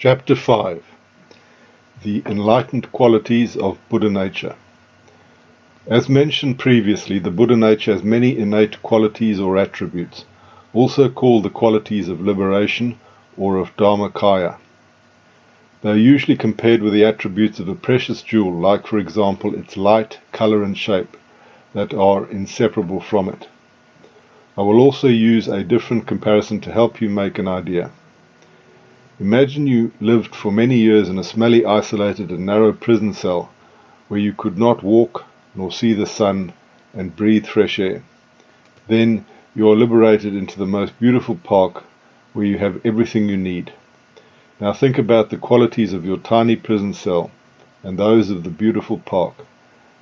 Chapter 5. The Enlightened Qualities of Buddha Nature. As mentioned previously, the Buddha nature has many innate qualities or attributes, also called the qualities of liberation or of Dharmakaya. They are usually compared with the attributes of a precious jewel, like for example its light, color and shape, that are inseparable from it. I will also use a different comparison to help you make an idea. Imagine you lived for many years in a smelly, isolated and narrow prison cell where you could not walk nor see the sun and breathe fresh air. Then you are liberated into the most beautiful park where you have everything you need. Now think about the qualities of your tiny prison cell and those of the beautiful park.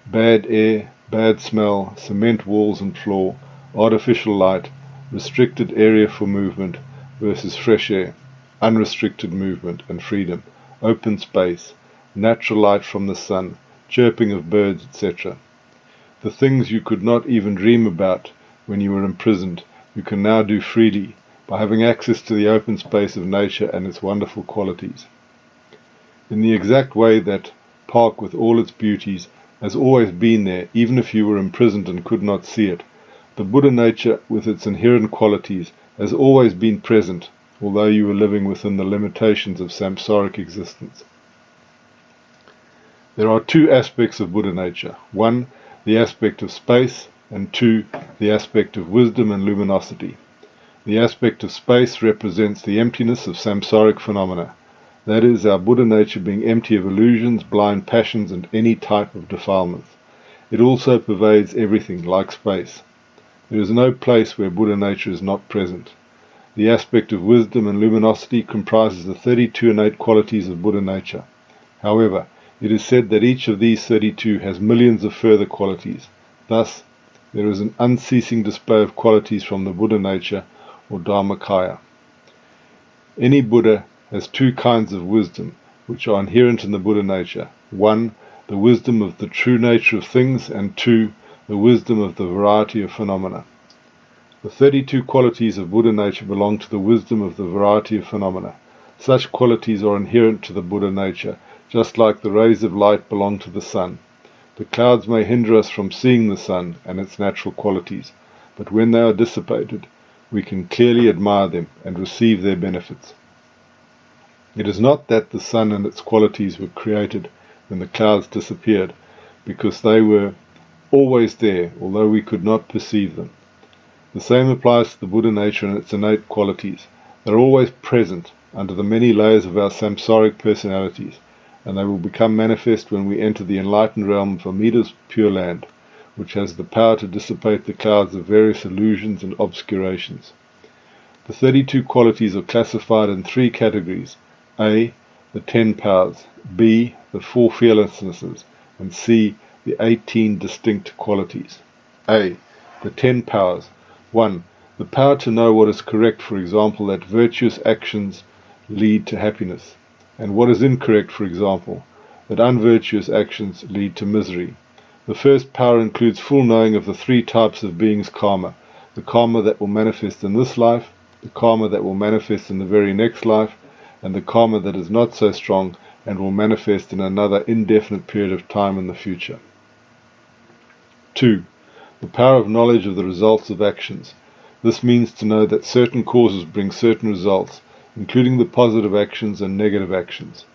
Bad air, bad smell, cement walls and floor, artificial light, restricted area for movement versus fresh air, unrestricted movement and freedom, open space, natural light from the sun, chirping of birds, etc. The things you could not even dream about when you were imprisoned, you can now do freely by having access to the open space of nature and its wonderful qualities. In the exact way that park with all its beauties has always been there, even if you were imprisoned and could not see it, the Buddha nature with its inherent qualities has always been present, although you were living within the limitations of samsaric existence. There are two aspects of Buddha nature. One, the aspect of space, and two, the aspect of wisdom and luminosity. The aspect of space represents the emptiness of samsaric phenomena, that is, our Buddha nature being empty of illusions, blind passions, and any type of defilements. It also pervades everything, like space. There is no place where Buddha nature is not present. The aspect of wisdom and luminosity comprises the 32 innate qualities of Buddha nature. However, it is said that each of these 32 has millions of further qualities. Thus, there is an unceasing display of qualities from the Buddha nature or Dharmakaya. Any Buddha has two kinds of wisdom, which are inherent in the Buddha nature. One, the wisdom of the true nature of things, and two, the wisdom of the variety of phenomena. The 32 qualities of Buddha nature belong to the wisdom of the variety of phenomena. Such qualities are inherent to the Buddha nature, just like the rays of light belong to the sun. The clouds may hinder us from seeing the sun and its natural qualities, but when they are dissipated, we can clearly admire them and receive their benefits. It is not that the sun and its qualities were created when the clouds disappeared, because they were always there, although we could not perceive them. The same applies to the Buddha nature and its innate qualities. They are always present under the many layers of our samsaric personalities, and they will become manifest when we enter the enlightened realm of Amida's Pure Land, which has the power to dissipate the clouds of various illusions and obscurations. The 32 qualities are classified in three categories: A, the 10 powers; B, the 4 fearlessnesses; and C, the 18 distinct qualities. A, the 10 powers. 1. The power to know what is correct, for example, that virtuous actions lead to happiness, and what is incorrect, for example, that unvirtuous actions lead to misery. The first power includes full knowing of the three types of beings' karma: the karma that will manifest in this life, the karma that will manifest in the very next life, and the karma that is not so strong and will manifest in another indefinite period of time in the future. 2. The power of knowledge of the results of actions. This means to know that certain causes bring certain results, including the positive actions and negative actions.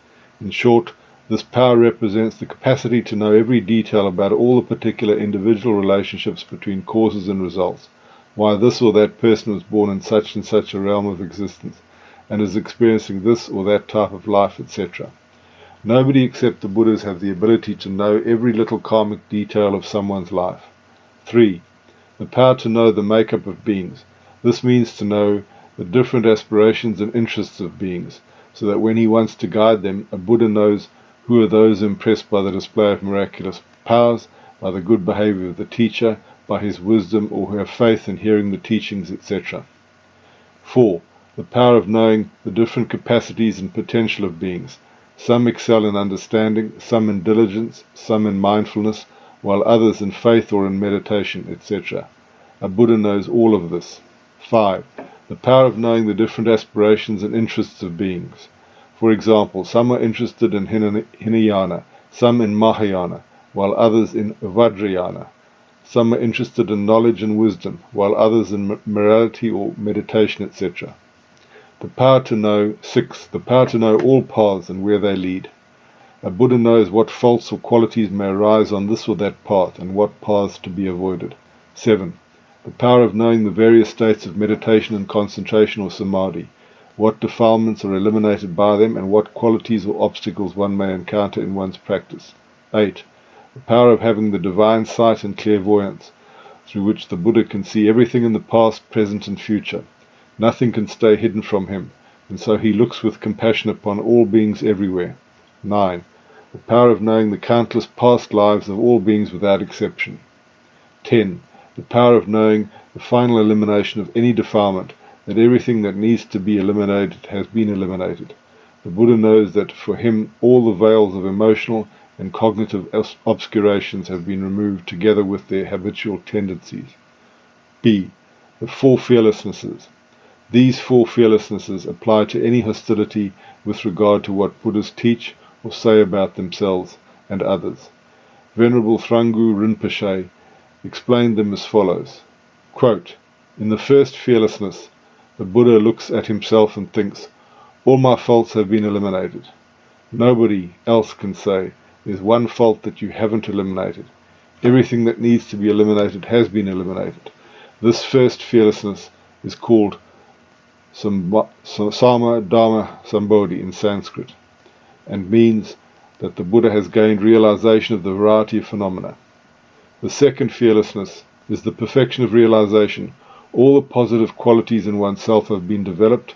In short, this power represents the capacity to know every detail about all the particular individual relationships between causes and results, why this or that person was born in such and such a realm of existence, and is experiencing this or that type of life, etc. Nobody except the Buddhas have the ability to know every little karmic detail of someone's life. 3. The power to know the makeup of beings. This means to know the different aspirations and interests of beings, so that when he wants to guide them, a Buddha knows who are those impressed by the display of miraculous powers, by the good behavior of the teacher, by his wisdom, or who have faith in hearing the teachings, etc. 4. The power of knowing the different capacities and potential of beings. Some excel in understanding, some in diligence, some in mindfulness, while others in faith or in meditation, etc. A Buddha knows all of this. 5. The power of knowing the different aspirations and interests of beings. For example, some are interested in Hinayana, some in Mahayana, while others in Vajrayana. Some are interested in knowledge and wisdom, while others in morality or meditation, etc. The power to know. 6. The power to know all paths and where they lead. A Buddha knows what faults or qualities may arise on this or that path and what paths to be avoided. 7. The power of knowing the various states of meditation and concentration or samadhi, what defilements are eliminated by them and what qualities or obstacles one may encounter in one's practice. 8. The power of having the divine sight and clairvoyance, through which the Buddha can see everything in the past, present and future. Nothing can stay hidden from him, and so he looks with compassion upon all beings everywhere. 9. The power of knowing the countless past lives of all beings without exception. 10. The power of knowing the final elimination of any defilement, that everything that needs to be eliminated has been eliminated. The Buddha knows that for him all the veils of emotional and cognitive obscurations have been removed together with their habitual tendencies. B. The Four Fearlessnesses. These four fearlessnesses apply to any hostility with regard to what Buddhas teach or say about themselves and others. Venerable Thrangu Rinpoche explained them as follows. Quote, in the first fearlessness, the Buddha looks at himself and thinks, all my faults have been eliminated. Nobody else can say, there's one fault that you haven't eliminated. Everything that needs to be eliminated has been eliminated. This first fearlessness is called Sama Dharma Sambodhi in Sanskrit, and means that the Buddha has gained realization of the variety of phenomena. The second fearlessness is the perfection of realization. All the positive qualities in oneself have been developed,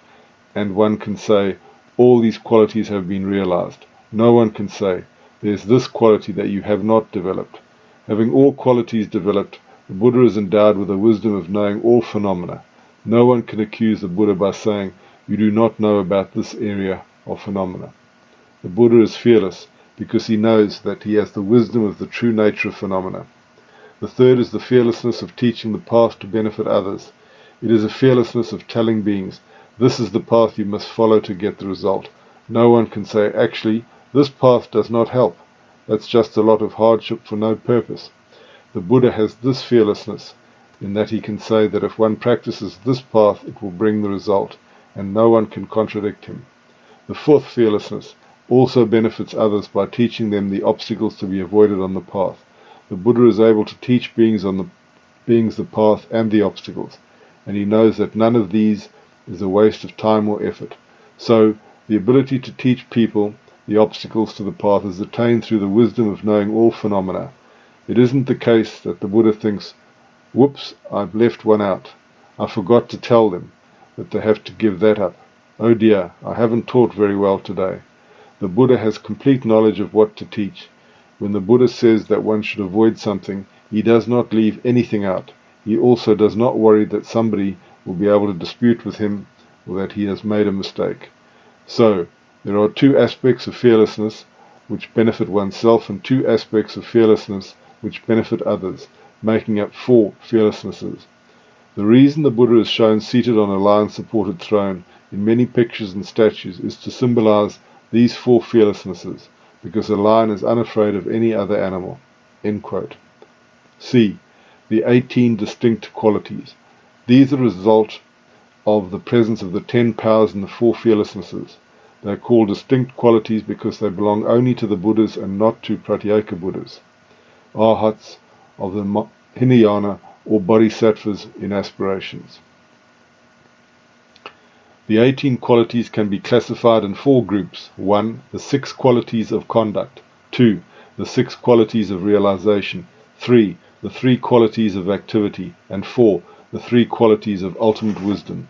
and one can say, all these qualities have been realized. No one can say, there's this quality that you have not developed. Having all qualities developed, the Buddha is endowed with the wisdom of knowing all phenomena. No one can accuse the Buddha by saying, you do not know about this area of phenomena. The Buddha is fearless because he knows that he has the wisdom of the true nature of phenomena. The third is the fearlessness of teaching the path to benefit others. It is a fearlessness of telling beings, this is the path you must follow to get the result. No one can say, actually, this path does not help. That's just a lot of hardship for no purpose. The Buddha has this fearlessness, in that he can say that if one practices this path, it will bring the result, and no one can contradict him. The fourth fearlessness also benefits others by teaching them the obstacles to be avoided on the path. The Buddha is able to teach beings the path and the obstacles, and he knows that none of these is a waste of time or effort. So, the ability to teach people the obstacles to the path is attained through the wisdom of knowing all phenomena. It isn't the case that the Buddha thinks, whoops, I've left one out. I forgot to tell them that they have to give that up. Oh dear, I haven't taught very well today. The Buddha has complete knowledge of what to teach. When the Buddha says that one should avoid something, he does not leave anything out. He also does not worry that somebody will be able to dispute with him or that he has made a mistake. So, there are two aspects of fearlessness which benefit oneself and two aspects of fearlessness which benefit others, making up four fearlessnesses. The reason the Buddha is shown seated on a lion-supported throne in many pictures and statues is to symbolize these four fearlessnesses, because a lion is unafraid of any other animal. End quote. C. The 18 distinct qualities. These are the result of the presence of the 10 powers in the four fearlessnesses. They are called distinct qualities because they belong only to the Buddhas and not to Pratyeka Buddhas, Arhats of the Hinayana or Bodhisattvas in aspirations. The 18 qualities can be classified in four groups. 1. The 6 qualities of conduct. 2. The 6 qualities of realization. 3. The 3 qualities of activity. And 4. The 3 qualities of ultimate wisdom.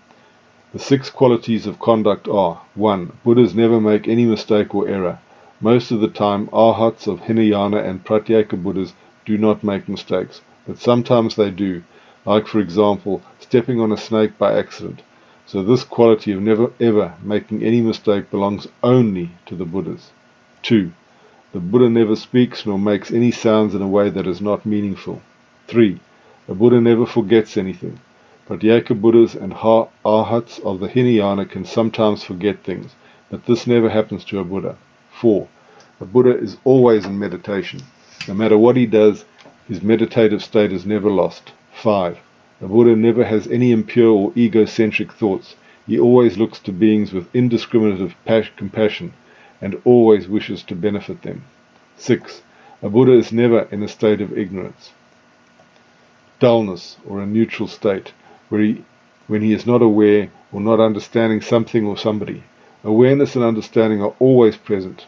The 6 qualities of conduct are: 1. Buddhas never make any mistake or error. Most of the time, Arhats of Hinayana and Pratyeka Buddhas do not make mistakes, but sometimes they do, like for example, stepping on a snake by accident. So this quality of never ever making any mistake belongs only to the Buddhas. 2. The Buddha never speaks nor makes any sounds in a way that is not meaningful. 3. The Buddha never forgets anything. Pratyeka Buddhas and Arhats of the Hinayana can sometimes forget things, but this never happens to a Buddha. 4. A Buddha is always in meditation. No matter what he does, his meditative state is never lost. 5. A Buddha never has any impure or egocentric thoughts. He always looks to beings with indiscriminate compassion and always wishes to benefit them. 6. A Buddha is never in a state of ignorance, dullness, or a neutral state, when he is not aware or not understanding something or somebody. Awareness and understanding are always present.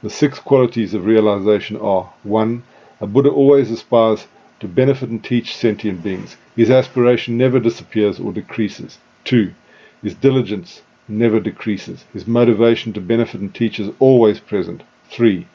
The 6 qualities of realization are: 1. A Buddha always aspires to benefit and teach sentient beings. His aspiration never disappears or decreases. 2. His diligence never decreases. His motivation to benefit and teach is always present. 3.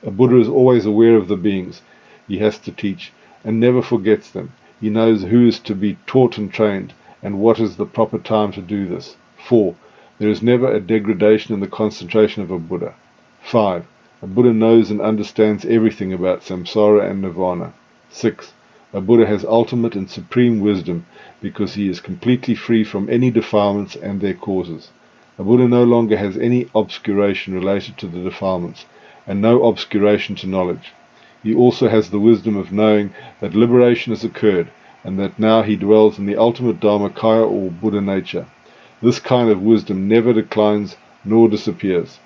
A Buddha is always aware of the beings he has to teach and never forgets them. He knows who is to be taught and trained and what is the proper time to do this. 4. There is never a degradation in the concentration of a Buddha. 5. A Buddha knows and understands everything about Samsara and Nirvana. 6. A Buddha has ultimate and supreme wisdom because he is completely free from any defilements and their causes. A Buddha no longer has any obscuration related to the defilements and no obscuration to knowledge. He also has the wisdom of knowing that liberation has occurred and that now he dwells in the ultimate Dharmakaya or Buddha nature. This kind of wisdom never declines nor disappears.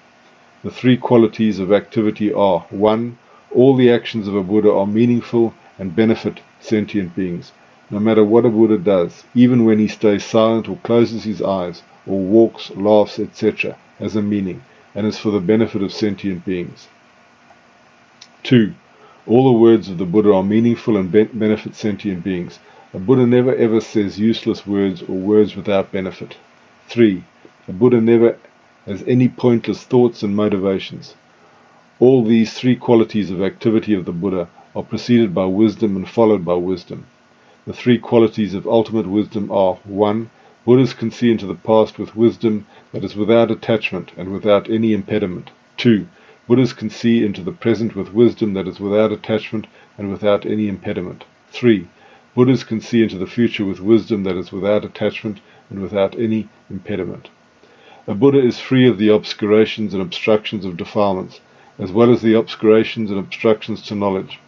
The 3 qualities of activity are: 1. All the actions of a Buddha are meaningful and benefit sentient beings. No matter what a Buddha does, even when he stays silent or closes his eyes, or walks, laughs, etc., has a meaning and is for the benefit of sentient beings. 2. All the words of the Buddha are meaningful and benefit sentient beings. A Buddha never ever says useless words or words without benefit. 3. A Buddha never has any pointless thoughts and motivations. All these 3 qualities of activity of the Buddha are preceded by wisdom and followed by wisdom. The 3 qualities of ultimate wisdom are: 1. Buddhas can see into the past with wisdom that is without attachment and without any impediment. 2. Buddhas can see into the present with wisdom that is without attachment and without any impediment. 3. Buddhas can see into the future with wisdom that is without attachment and without any impediment. A Buddha is free of the obscurations and obstructions of defilements, as well as the obscurations and obstructions to knowledge.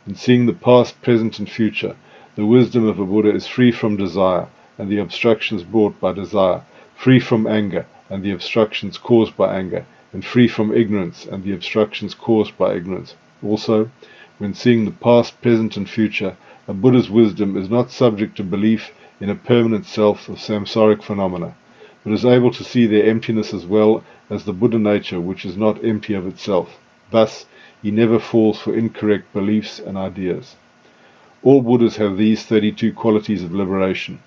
In seeing the past, present, and future, the wisdom of a Buddha is free from desire and the obstructions brought by desire, free from anger and the obstructions caused by anger, and free from ignorance and the obstructions caused by ignorance. Also, when seeing the past, present, and future, a Buddha's wisdom is not subject to belief in a permanent self of samsaric phenomena, but is able to see their emptiness as well as the Buddha nature, which is not empty of itself. Thus, he never falls for incorrect beliefs and ideas. All Buddhas have these 32 qualities of liberation,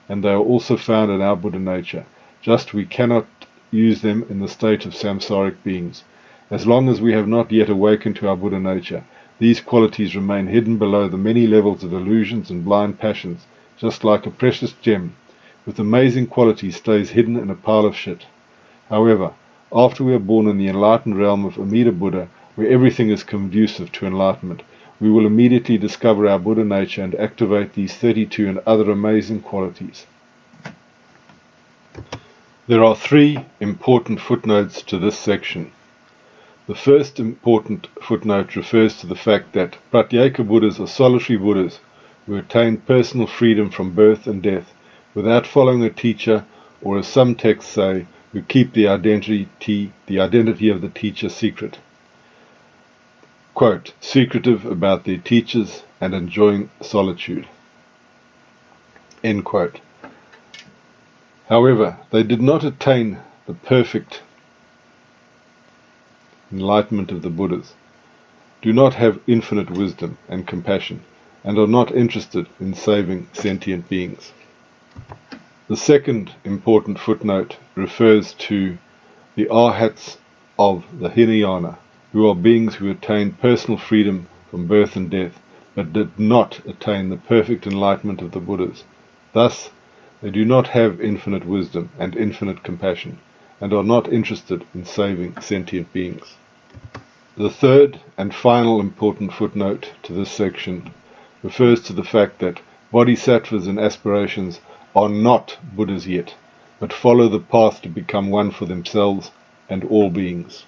and they are also found in our Buddha nature, just we cannot use them in the state of samsaric beings. As long as we have not yet awakened to our Buddha nature, these qualities remain hidden below the many levels of illusions and blind passions, just like a precious gem with amazing qualities stays hidden in a pile of shit. However, after we are born in the enlightened realm of Amida Buddha, where everything is conducive to enlightenment, we will immediately discover our Buddha nature and activate these 32 and other amazing qualities. There are 3 important footnotes to this section. The first important footnote refers to the fact that Pratyeka Buddhas are solitary Buddhas who attain personal freedom from birth and death without following a teacher, or as some texts say, who keep the identity of the teacher secret. Quote, secretive about their teachers and enjoying solitude. End quote. However, they did not attain the perfect enlightenment of the Buddhas, do not have infinite wisdom and compassion, and are not interested in saving sentient beings. The second important footnote refers to the arhats of the Hinayana, who are beings who attain personal freedom from birth and death, but did not attain the perfect enlightenment of the Buddhas. Thus, they do not have infinite wisdom and infinite compassion, and are not interested in saving sentient beings. The third and final important footnote to this section refers to the fact that bodhisattvas and aspirations are not Buddhas yet, but follow the path to become one for themselves and all beings.